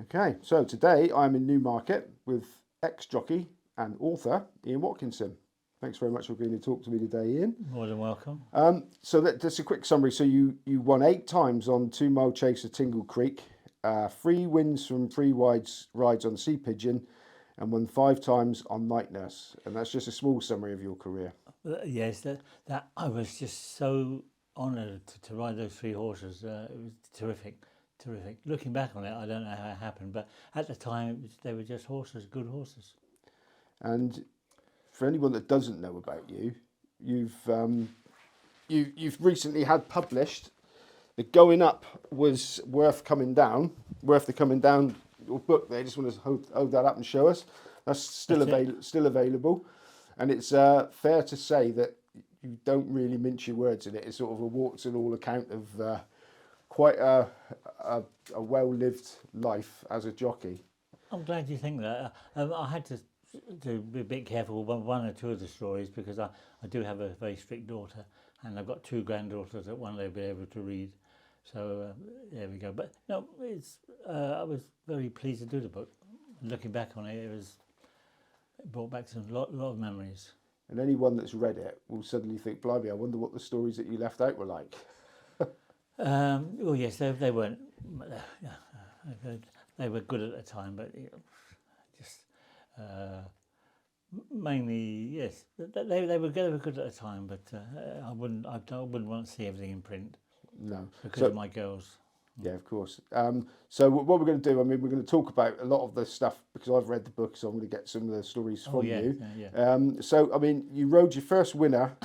Okay, so today I'm in Newmarket with ex-jockey and author Ian Watkinson. Thanks very much for agreeing to talk to me today, Ian. More than welcome. Just a quick summary. So you won 8 times on 2 Mile Chase of Tingle Creek, 3 wins from 3 rides on Sea Pigeon, and won 5 times on Night Nurse. And that's just a small summary of your career. Yes, that I was just so honoured to ride those 3 horses. It was terrific. Looking back on it, I don't know how it happened, but at the time they were just horses, good horses. And for anyone that doesn't know about you, you've recently had published the Going Up Was Worth the Coming Down your book there. Just want to hold that up and show us. That's still available. And it's fair to say that you don't really mince your words in it. It's sort of a warts and all account of quite a well-lived life as a jockey. I'm glad you think that. I had to be a bit careful with one or two of the stories because I do have a very strict daughter, and I've got 2 granddaughters that one day will be able to read. So there we go. But no, I was very pleased to do the book. Looking back on it, it brought back a lot of memories. And anyone that's read it will suddenly think, blimey, I wonder what the stories that you left out were like. Well, yes, they weren't. They were good at the time, but just mainly yes, they were good at the time. But I wouldn't want to see everything in print. No, because of my girls. Yeah, of course. So what we're going to do, we're going to talk about a lot of the stuff because I've read the book, so I'm going to get some of the stories from you. Yeah. You rode your first winner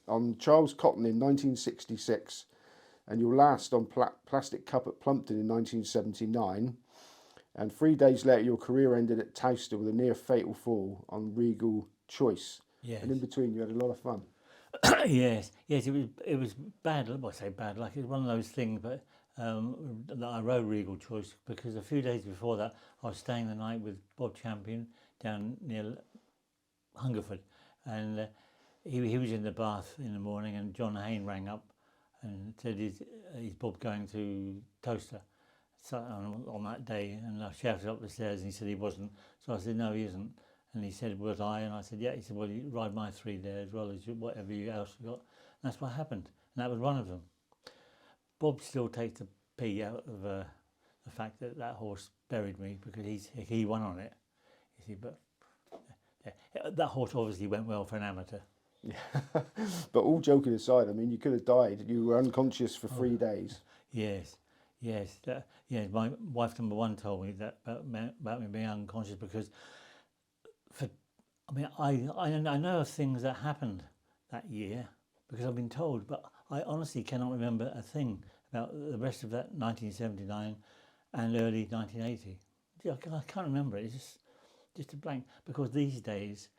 on Charles Cotton in 1966, and your last on Plastic Cup at Plumpton in 1979. And 3 days later, your career ended at Towcester with a near fatal fall on Regal Choice. Yes. And in between, you had a lot of fun. yes, it was bad. I say bad, like it's one of those things. But that I rode Regal Choice because a few days before that, I was staying the night with Bob Champion down near Hungerford, and he was in the bath in the morning, and John Hayne rang up and said, "Is Bob going to Towcester on that day?" And I shouted up the stairs, and he said he wasn't. So I said, "No, he isn't." And he said, "Was I?" And I said, "Yeah." He said, "Well, you ride my 3 there as well as whatever else you got." And that's what happened, and that was one of them. Bob still takes the pee out of the fact that horse buried me because he won on it. You see, but that horse obviously went well for an amateur. Yeah. But all joking aside, you could have died. You were unconscious for 3 days. Yes. My wife number 1 told me that about me being unconscious because I know of things that happened that year because I've been told, but I honestly cannot remember a thing about the rest of that 1979 and early 1980. I can't remember it. It's just a blank because these days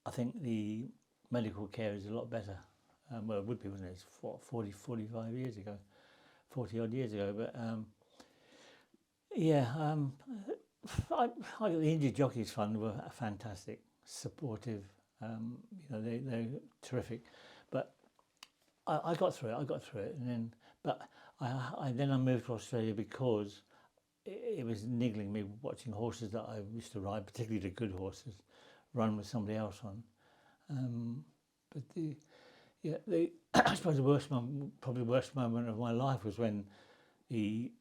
I think the medical care is a lot better. Well, it would be, wouldn't it? It's 45 years ago, 40 odd years ago. But the Injured Jockeys Fund were fantastic, supportive. They're terrific. But I got through it, and then I moved to Australia because it was niggling me watching horses that I used to ride, particularly the good horses, run with somebody else on. I suppose the worst moment of my life was when the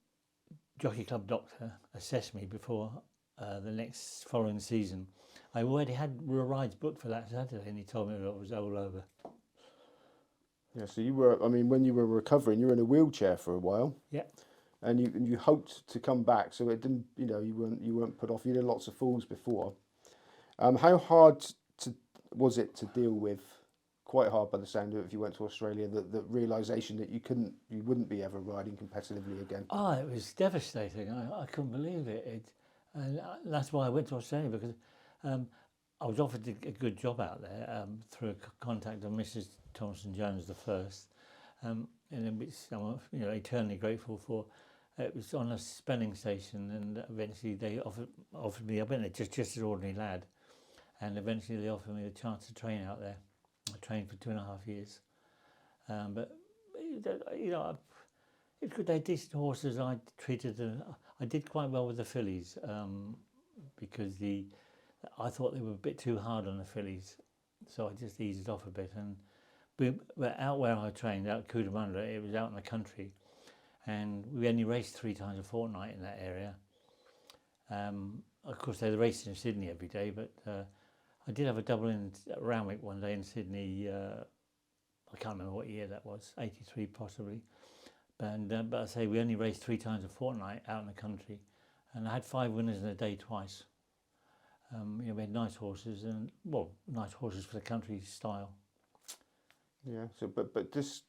Jockey Club doctor assessed me before the next following season. I already had rides booked for that Saturday, and he told me that it was all over. Yeah, so you were, when you were recovering, you were in a wheelchair for a while. Yeah. And you hoped to come back, so it didn't, you weren't put off. You did lots of falls before. How hard was it to deal with? Quite hard by the sound of it. If you went to Australia, the realization that you wouldn't be ever riding competitively again. Oh, it was devastating. I couldn't believe it. And that's why I went to Australia because I was offered a good job out there through a contact of Mrs. Thompson-Jones the first, and which I'm eternally grateful for. It was on a spelling station, and eventually they offered me. I went there just an ordinary lad, and eventually they offered me the chance to train out there. I trained for 2.5 years, but it It's good. They're decent horses. I treated them. I did quite well with the fillies because I thought they were a bit too hard on the fillies, so I just eased it off a bit. And but out where I trained, out Cootamundra, it was out in the country, and we only raced 3 times a fortnight in that area. Of course, they raced in Sydney every day, but I did have a double in Randwick one day in Sydney. I can't remember what year that was, 83 possibly. But I say we only raced 3 times a fortnight out in the country, and I had 5 winners in a day twice. We had nice horses, and nice horses for the country style. Yeah. So, but just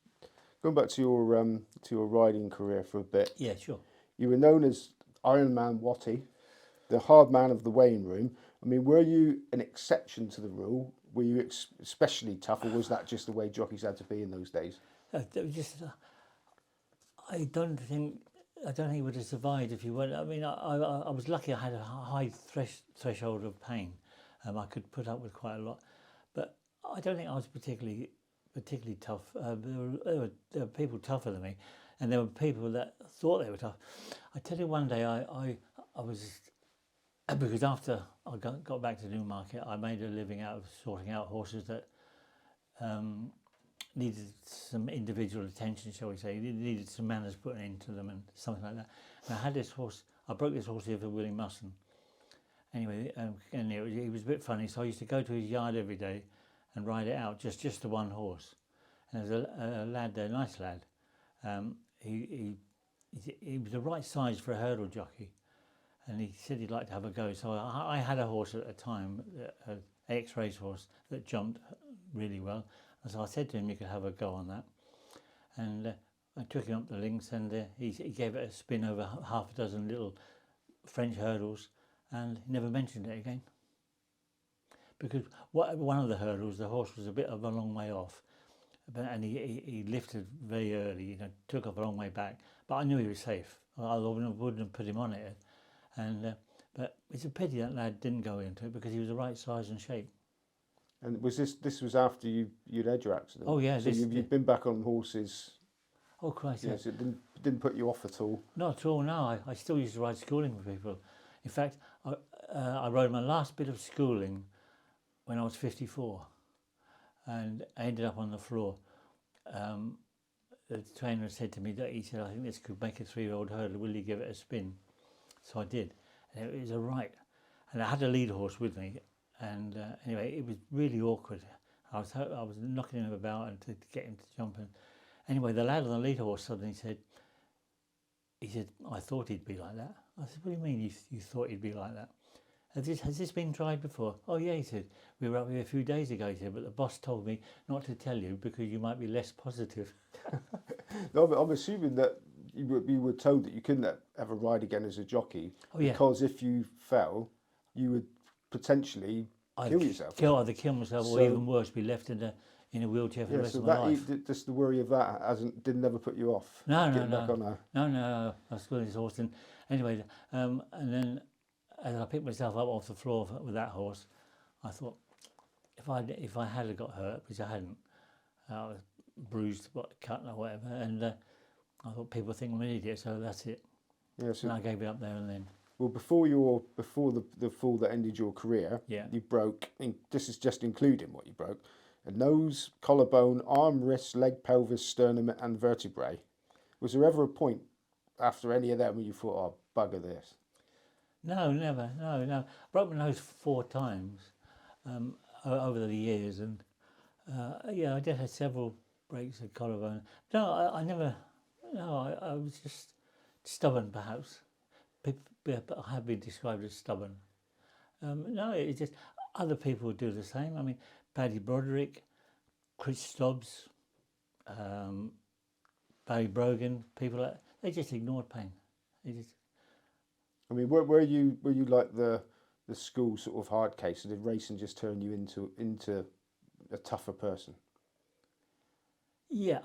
going back to your riding career for a bit. Yeah, sure. You were known as Iron Watty, the hard man of the weighing room. I mean, were you an exception to the rule? Were you especially tough, or was that just the way jockeys had to be in those days? I don't think it would have survived if you weren't. I mean, I was lucky. I had a high threshold of pain. I could put up with quite a lot, but I don't think I was particularly tough. There were people tougher than me, and there were people that thought they were tough. I tell you, one day I was, because after I got back to Newmarket, I made a living out of sorting out horses that needed some individual attention, shall we say. It needed some manners put into them and something like that. And I had this horse. I broke this horse here for Willie Musson. Anyway, and it was a bit funny. So I used to go to his yard every day and ride it out, just the one horse. And there's a lad there, nice lad. He was the right size for a hurdle jockey, and he said he'd like to have a go. So I had a horse at the time, an ex-race horse that jumped really well. And so I said to him, you could have a go on that. And I took him up the links, and he gave it a spin over half a dozen little French hurdles, and he never mentioned it again. Because one of the hurdles, the horse was a bit of a long way off, and he lifted very early, took off a long way back. But I knew he was safe. I wouldn't have put him on it. But it's a pity that lad didn't go into it, because he was the right size and shape. And was this was after you'd had your accident? Oh yeah. So you've been back on horses. Oh Christ! Yeah. So it didn't put you off at all. Not at all. No, I still used to ride schooling for people. In fact, I rode my last bit of schooling when I was 54, and I ended up on the floor. The trainer said to me that he said, "I think this could make a 3-year-old hurdle. Will you give it a spin?" So I did, and it was a right. And I had a lead horse with me. And anyway, it was really awkward. I was knocking him about and to get him to jump. And anyway, the lad on the lead horse suddenly said, "I thought he'd be like that." I said, "What do you mean you thought he'd be like that? Has this been tried before?" "Oh yeah," he said. "We were up here a few days ago," he said, "but the boss told me not to tell you because you might be less positive." No, I'm assuming that you were told that you couldn't ever ride again as a jockey. Oh yeah. Because if you fell, you would potentially kill yourself. Either kill myself, or even worse, be left in a wheelchair for the rest of my life. Just the worry of that didn't ever put you off. No. I was schooling this horse, and anyway, and then as I picked myself up off the floor with that horse, I thought, if I had got hurt, which I hadn't, I was bruised, cut or whatever, and I thought people think I'm an idiot, so that's it. Yeah. So and I gave it up there and then. Well, before the fall that ended your career, you broke. This is just including what you broke: a nose, collarbone, arm, wrist, leg, pelvis, sternum, and vertebrae. Was there ever a point after any of them when you thought, "Oh, bugger this"? No, never. No. I broke my nose 4 times over the years, and I did have several breaks of collarbone. No, I never. No, I was just stubborn, perhaps. I have been described as stubborn. No, it's just other people do the same. I mean, Paddy Broderick, Chris Stobbs, Barry Brogan, people like they just ignored pain. I mean, were you like the school sort of hard case? Or did racing just turn you into a tougher person? Yeah,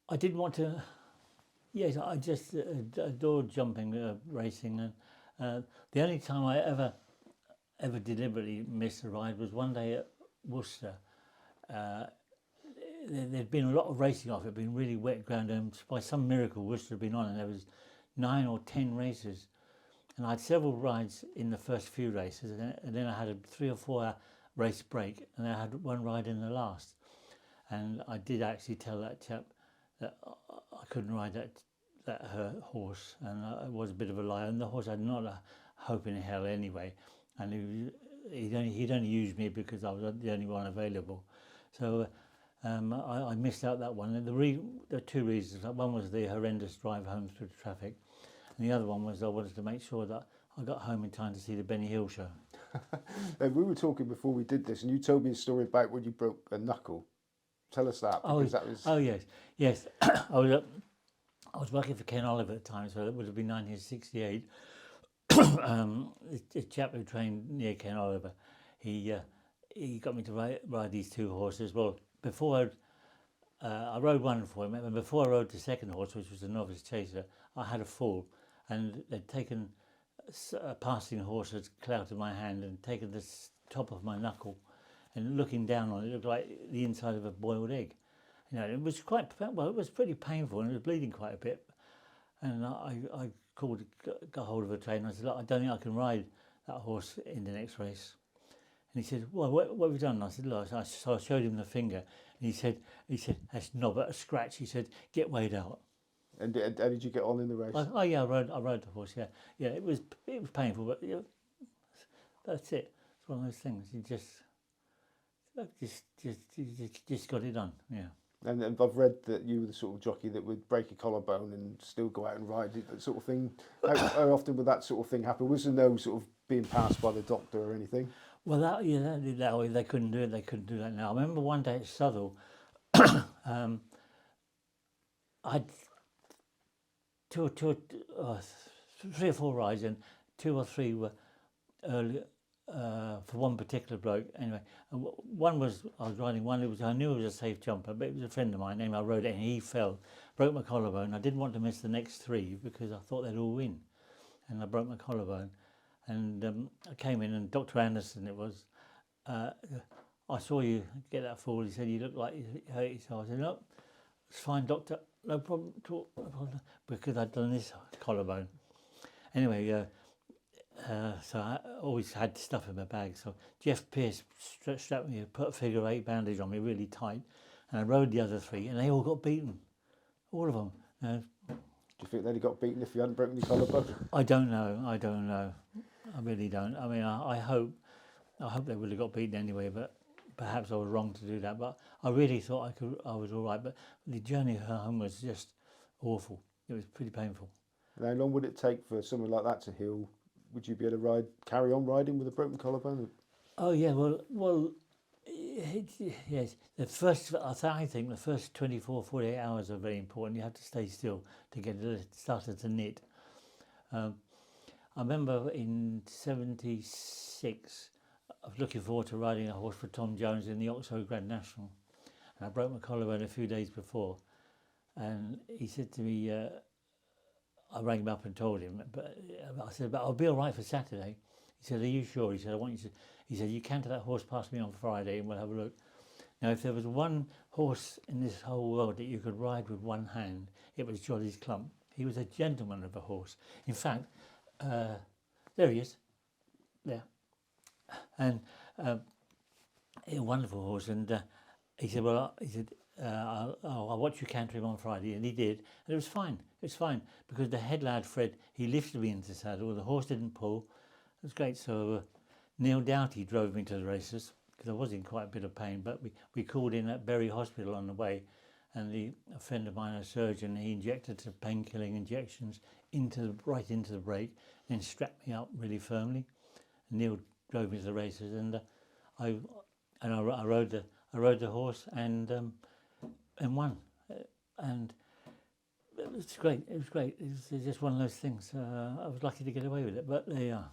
I didn't want to. Yes, I just adored jumping, racing, and the only time I ever deliberately missed a ride was one day at Worcester. there'd been a lot of racing off. It'd been really wet ground, and by some miracle, Worcester had been on, and there was 9 or 10 races. And I had several rides in the first few races, and then I had a 3 or 4 hour race break, and I had one ride in the last. And I did actually tell that chap that I couldn't ride that horse, and it was a bit of a lie. And the horse had not a hope in hell anyway, and he'd only used me because I was the only one available. So I missed out that one. And there are 2 reasons. One was the horrendous drive home through the traffic, and the other one was I wanted to make sure that I got home in time to see the Benny Hill show. We were talking before we did this, and you told me a story about when you broke a knuckle. Tell us that, because that was... Oh yes. I was working for Ken Oliver at the time, so it would have been 1968. The chap who trained near Ken Oliver, he got me to ride these 2 horses. Well, before I rode one for him, and before I rode the second horse, which was a novice chaser, I had a fall, and they'd taken a passing horse had clouted my hand and taken the top of my knuckle, and looking down on it, it looked like the inside of a boiled egg. You know, it was it was pretty painful, and it was bleeding quite a bit. And I got hold of a trainer. I said, look, I don't think I can ride that horse in the next race. And he said, well, what have you done? And I said, look, so I showed him the finger, and he said, that's not but a scratch. He said, get weighed out. And did you get on in the race? Oh yeah, I rode the horse. Yeah. It was painful, but that's it. It's one of those things. You just got it done. Yeah. And I've read that you were the sort of jockey that would break a collarbone and still go out and ride, that sort of thing. How often would that sort of thing happen? Was there no sort of being passed by the doctor or anything? Well, they couldn't do it. They couldn't do that now. I remember one day at Southall, I'd 3 or 4 rides, and 2 or 3 were early for one particular bloke. Anyway, one was I was riding one. I knew it was a safe jumper, but it was a friend of mine. I rode it, and he fell, broke my collarbone. I didn't want to miss the next 3 because I thought they'd all win, and I broke my collarbone. And I came in, and Dr. Anderson, it was, I saw you get that fall. He said, you look like you hurt yourself. I said, no, it's fine, doctor, no problem at all, no problem, because I'd done this collarbone. Anyway, so I always had stuff in my bag. So Jeff Pearce strapped me, put a figure 8 bandage on me really tight, and I rode the other 3, and they all got beaten, all of them. Do you think they'd have got beaten if you hadn't broken your collarbone? I don't know. I really don't. I mean, I hope they would have got beaten anyway, but perhaps I was wrong to do that. But I really thought I was all right. But the journey home was just awful. It was pretty painful. And how long would it take for something like that to heal? Would you be able to carry on riding with a broken collarbone? Oh yeah, well, yes. I think the first 24, 48 hours are very important. You have to stay still to get it started to knit. I remember in '76, I was looking forward to riding a horse for Tom Jones in the Oxford Grand National, and I broke my collarbone a few days before, and he said to me, I rang him up and told him, but I said, but I'll be all right for Saturday. He said, are you sure? He said, I want you to. He said, you canter that horse past me on Friday and we'll have a look. Now, if there was one horse in this whole world that you could ride with one hand, it was Jolly's Clump. He was a gentleman of a horse. In fact, there he is, there. And a wonderful horse. And he said, well, I'll watch you canter him on Friday. And he did. And it was fine. It was fine. Because the head lad, Fred, he lifted me into the saddle. The horse didn't pull. It was great. So Neil Doughty drove me to the races because I was in quite a bit of pain. But we called in at Bury Hospital on the way. And a friend of mine, a surgeon, he injected some painkilling injections right into the brake, and then strapped me up really firmly. And Neil drove me to the races, and I rode the horse and won. And it was great. It was great. It was just one of those things. I was lucky to get away with it, but there you are.